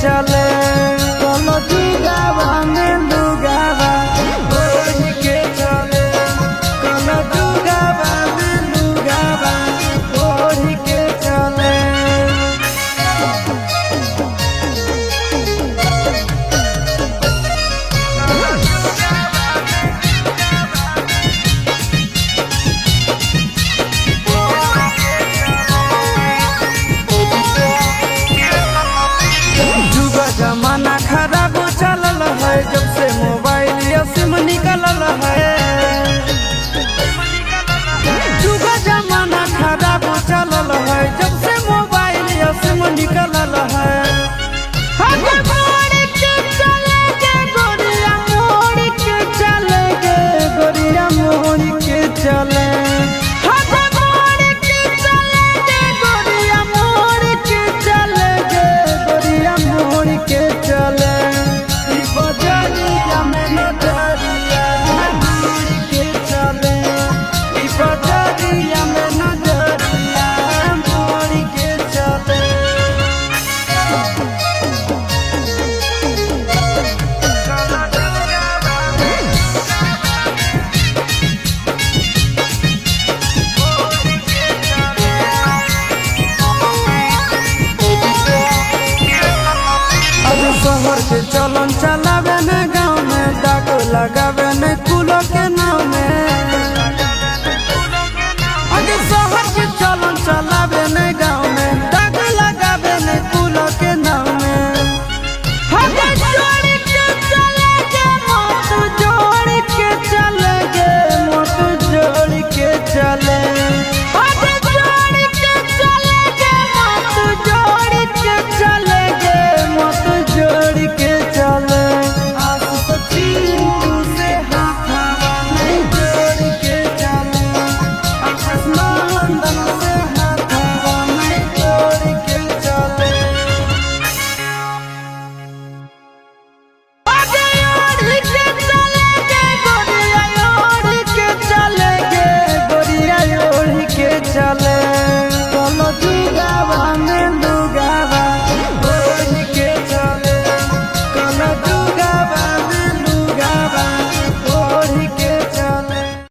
चले कोनो जुगावा में लुगावा ओढ़ के चले, कोनो जुगावा में लुगावा ओढ़ के चले। जमाना खराब चलल है, जब से मोबाइल या सिम निकलल है। जुगा जमाना खराब चलल है, जब से मोबाइल या सिम निकलल है। मोड़ के चले गे गोरिया, मोड़ के चले गे गोरिया, मोड़ के चले। शहर के चलन चलावे न गाँव में, दाग लगावे न कुलो के नाम